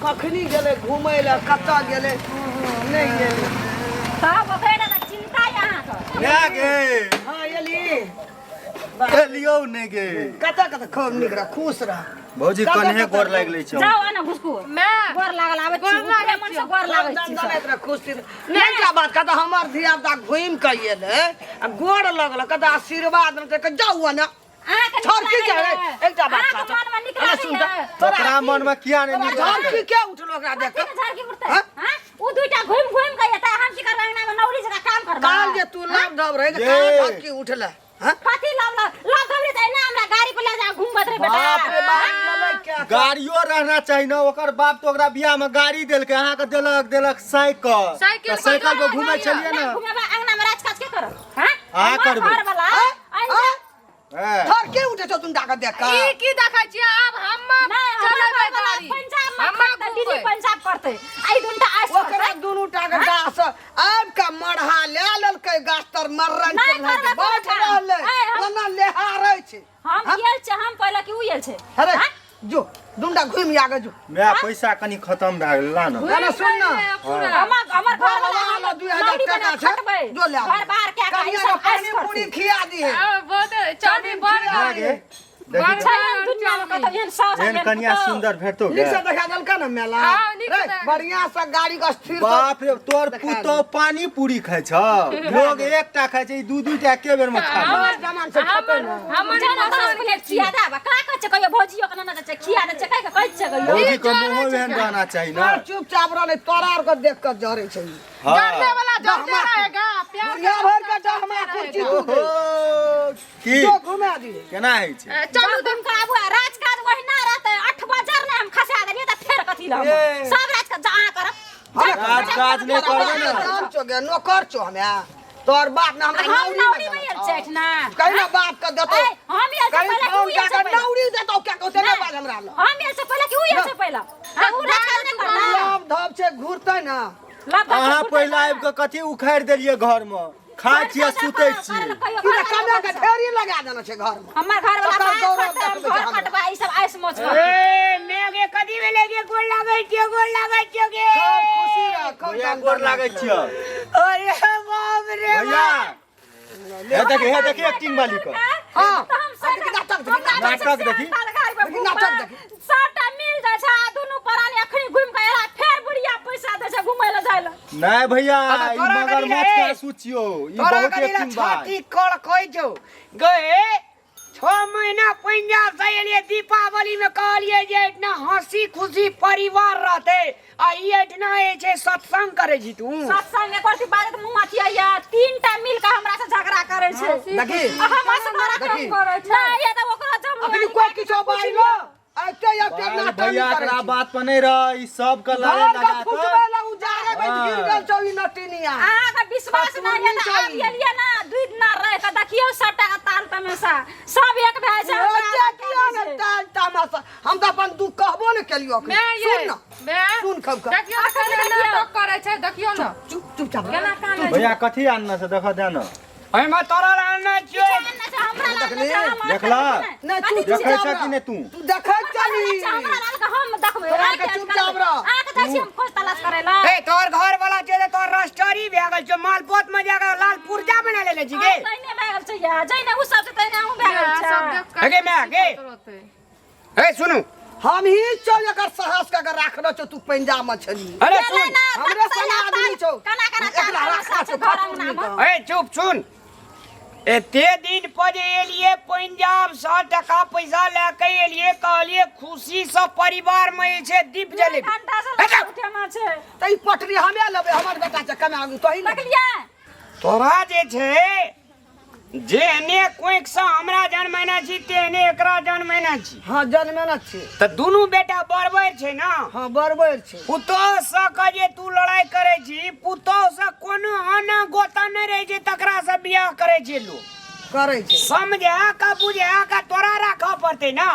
कखनी गेले घूमे ले कत्ता गेले नहीं गेले सब बेटा का चिंता यहां का ना गे हां एली एलियो ने गे कत्ता कत्ता खूब निकरा खुश रह भौजी कन्हे गोर लाग लै छ जाओ ना घुसको मैं गोर लागल आवे छी मन से गोर लागै छी जाने इतना खुश थी नहीं क्या बात कहता हमार धिया पुता घूम के एले आ गोड़ लगल कहता आशीर्वाद न के जाऊ ना छोड़ की जाए एकटा बात कहता मन में निकला तोरा मन में किया नहीं निकला झाड़ की क्या उठलो ओकरा देख के झाड़ की उठते हां उ दुईटा घूम के येता हम की कर अंगना में नौरी जका काम करबा काल जे तू लाभ दब रहे कहां झाड़ की उठला हां कथी लाभ दबरे त ना हमरा गाड़ी पे ले जा घूमत रे बेटा बाप रे बाप लले क्या गाड़ियो रहना चाहिए ना ओकर बाप तो ओकरा बियाह में गाड़ी देलके अहाँ के देलक साइकिल साइकिल पे घूमे चलिए ना घूमेबा अंगना में राजकाज के कर हां आ करबे घर वाला झाड़ के उठे छ तुम डाका देख का ई की देखै छी अब हम चलबै गाड़ी पंजाब में दिल्ली पंजाब करते आई दुनटा आस ओकरा दुनु टाका गाछ अब का मरहा ले ललकै गाछ तर मर्रन पर बैठ रहले ओना लेहारै छै हम गेल छ हम पहले की उयल छे अरे जो दुंडा घूम आगे जो मैं पैसा कनी खत्म भ गेल ला ना गाना सुन ना हमर घर वाला 2000 टाका छै जो ले घर बाहर के कनिया के पानी पूरी खिया दी है बहुत चाबी बढ़ गे दुनिया में कत एहन सास एहन कन्या सुंदर भेटतो गे निकसे देखा दलका ना मेला रे बढ़िया से गाड़ी का स्थिर बाप रे तोर पुतो पानी पूरी खाय छ लोग एकटा खाय छै दू दूटा के बेर में खा हमर जमान से खपे ना हमर जाना 10 प्लेट खिया देबा का कछ कहियो भौजियो के ना खिया दे छै कह कहै छै कहियो भौजी के मुंह एहन रहना चाहिए ना चुपचाप रहले तोरा और के देख के जरे छै डरने वाला डरते रहेगा प्यार दुनिया भर का जो हमरा कुर्सी तू दे की जो घुमा दी केना है छै चलू तुम कराबू राजकाज वहिना रहते 8 बजे ने हम खसा देलिए त फेर कथि ल सब राजकाज जहाँ करब राजकाज नहीं करबे ना काम छो गे नौकर छो हमें तोर बाप ना हमरा हम नौरी में आयल छैठ ना कहीं ना बाप का देतो हम ये से कहीं पहले फोन की ये से का नौरी देतो क्या कहते ना बात हमरा लो हम ये से पहले की ये से पहले हम राजकाज नहीं करना लाभ धप से घूरते ना अहाँ पहले आबि के कथी उखाड़ देलिए घर में खाय छियै सुतै छियै पूरा कमे के ढेरी लगा देना छै घर में हमर घर वाला घर कटबा ई सब आइस मोच ए मेगे कदी में लेके गोल लागै छियो गे खूब खुशी रह भैया गोर लागै छियै अरे बाप रे भैया हे देखिए एक्टिंग वाली को हां नाटक देखी नाटक देखी सबटा मिल जाय छै दुनु परानी अखनी घुम के एला फेर बुढ़िया पैसा दे छै घुमै ल जाय ल नहीं भैया ई मगरमच्छ का सूचियो ई बहुत एक्टिंग बा छाती कड़ कहि जो गए 6 महीना पंजाब से एलिए दीपावली में कहलिए जे इतना हंसी खुशी परिवार रहते आ ई इतना ए छै सत्संग करे छी तू सत्संग में करती बात मुंह अथिया या तीनटा मिल के हमरा से झगड़ा करे छै देखी हम असगरा काम करे छै ना ये त ओकरा जम अखनी कोई किछो बाइलो ऐते या के अरे नाटक भैया एकरा बात पर नहीं रह ई सब के लड़े घर लगा का फुटबे लगू जागे में गिर गेल छौ ई नटिनिया आ का विश्वास ना है त आब एलिए ना 2 दिन ना रह के देखियो सबटा के ताल तमेशा सब एक भए छै ओते किया ने ताल तमाशा हम त अपन दुख कहबो ने केलियो सुन ना मैं सुन खब का देखियो नाटक करे छै देखियो ना चुपचाप केना काने भैया कथी आनना से देखा दे ना ओय में तोरा लाना छियो देखला ना तू देखै छ कि नहीं तू तू देखै चली हमरा लाल के हम देखबै तोरा के चुपचाप रह आ के दै छी हम खोज तलाश करे ला ए तोर घर वाला छै जे तोर रस्टरी भए गेल छै मालपोत में जाके लाल पुर्जा बना लेले छी गे तैने भागल छै या जइने उ सब तैने हम भागल छै गे मैं गे ए सुनु हम ही चौ एकर साहस का कर राखलो छ तू पंजाब में छली अरे सुन हमरे सना आदमी छौ कना कना एकला राखा छौ घर अंगना में ए चुप सुन एते दिन पर एलिए पंजाब 100 टका पैसा लेके एलिए कहलिए खुशी से परिवार में छै दीप जले ठंडा से उठेना छै त ई पटरी हमे लेबे हमर बेटा से कमे आगू तो ही देखलिए तोरा जे छै जेने कोइक से हमरा जन्मैना छी तेने एकरा जन्मैना छी हां जन्मेना छी त दुनु बेटा बरबर छै ना हां बरबर छै पुतो से का जे तू लड़ाई करे छी पुतो से कोनो आना गोता नहीं रहे छै तकरा से बियाह करे छै लोग करे छै समझे का बुझे का तोरा राखा पड़ते ना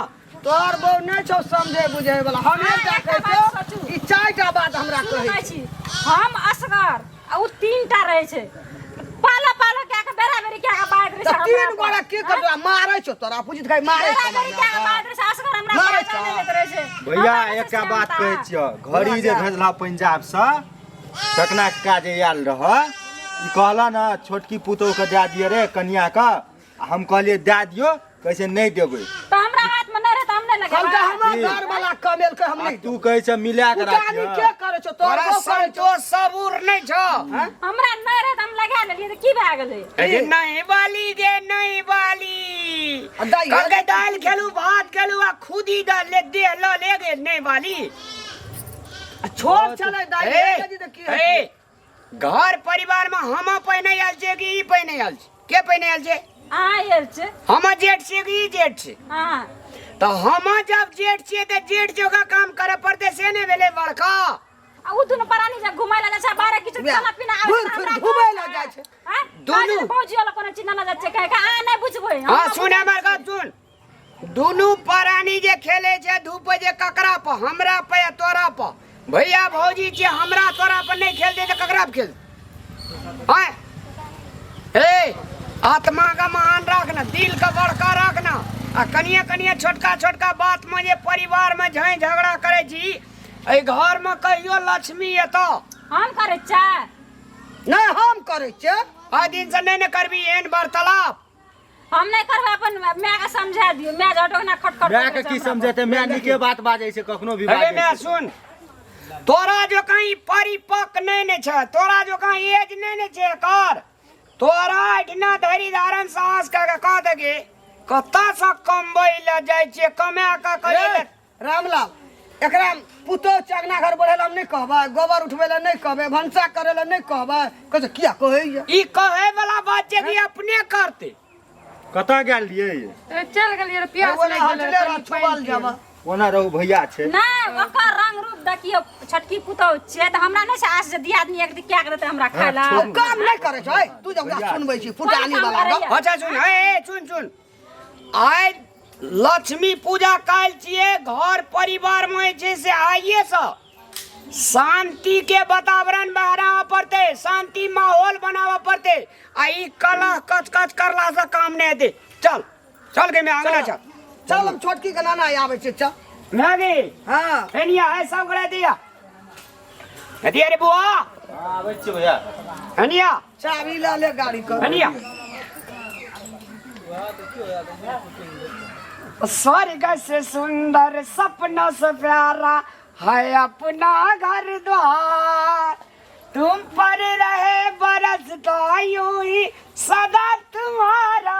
तोर बौ नहीं छौ समझे बुझे वाला हमे जा कहै छौ ई चारटा बात हमरा कहै छी हम असगर आ उ तीनटा रहे छै पाला पाला के बेरा बेरी क्या का बात रे तो तीन गोड़ा के कर मारे छो तोरा पूछित खाई मारे बेरा बेरी क्या का बात रे असगर हमरा मारै पता नहीं देत रहे छै भैया एकटा बात कहै छियो घड़ी जे भेजला पंजाब से टकना का जे आयल रह ई कहला ना छोटकी पुतोह के दे दिए रे कन्या का हम कहलिए दे दियो कैसे नहीं देबै तो हमरा हाथ में नहीं रहे तो हमने लगे हम तो हमर घर वाला कमेल के हम नहीं तू कहै छै मिला के पुटानी राखियो के करे छो तोरा तोरा संतोष सबूर नहीं छ हमरा नहीं रहे तो हम लगा लेलिए तो की भए गेलै ए नहीं वाली जे नहीं वाली दाई कके दाल खेलू भात खेलू आ खुदी द ले दे ल ले गे नहीं वाली छोट चले दाई ए, जी की है ए, घर परिवार में हम पहिने आयल छे कि ई पहिने आयल छे के पहिने आयल छे आयल छै हम जेठ छे कि ई जेठ छे हां तो हम जब जेठ छे त जेठ जगह काम करे पड़ते से ने भेले बड़का आ उ दुनु परानी जे घुमाय ला जा बारे किछ खाना पीना आवे घुर फिर घुमाय ला जाय छै दुनु पहुंची वाला कोनो चिन्ह ना जाय छै कहे आ नहीं बुझबै हां सुन हमर गप सुन दुनु परानी जे खेले छे धूप जे ककरा पर हमरा पे तोरा पर भैया भौजी जे हमरा तोरा पर नहीं खेल दे त ककरा पर खेल हां ए आत्मा का महान रखना दिल का बड़का रखना आ कनिया कनिया छोटका छोटका बात में जे परिवार में झै झगड़ा करे छी ए घर में कहियो लक्ष्मी एतो हम करे छै नहीं हम करे छे आ दिन से नहीं न करबी एहन वार्तालाप हम नहीं करबै अपन माय के समझा दियो माय जटो ना खटखट मैं के की समझते मैं निके बात बाजै छै कखनो भी अरे बाजै मैं छै सुन तोरा जो कहीं परिपक्व नहीं ने छ तोरा जो कहीं एज नहीं ने छ कर तोरा इतना धैर्य धारण साहस का कह देगे कत्ता सा कमबै ल जाय छे कमा का करे ले रामलाल एकरा पुतो चगना घर बढ़ेला नहीं कहबे गोबर उठबेला नहीं कहबे भंसा करेला नहीं कहबे कह किया कहै ई कहे वाला बात जे कि अपने करते कता गेल लिए चल गेलिए रे प्यास बोले लग हटले गेलै रह छुबल जाबा ओना रहू भैया छै नहीं ओकर रंग रूप देखियो छटकी पुतौ छै त हमरा नहीं से आस जे दियादनी एक दिन क्या करते हमरा खाला काम नहीं करे छै तू जब सुनबै छी फुटानी वाला गप अच्छा सुन ए सुन सुन आइ लक्ष्मी पूजा काल छिए घर परिवार में छै से आइए से शांति के वातावरण बनावा पड़ते शांति माहौल बनावा पड़ते आ ई कला कच कच करला से काम नहीं दे चल चल के मैं आंगना चल चल हम छोटकी के नाना आवे छै चल मैगी हां एनिया है सब करे दिया दिया रे बुआ आबै छै भैया एनिया चाबी ला ले गाड़ी कर एनिया स्वर्ग से सुंदर सपना से प्यारा है अपना घर द्वार तुम पर रहे बरसता यूं ही सदा तुम्हारा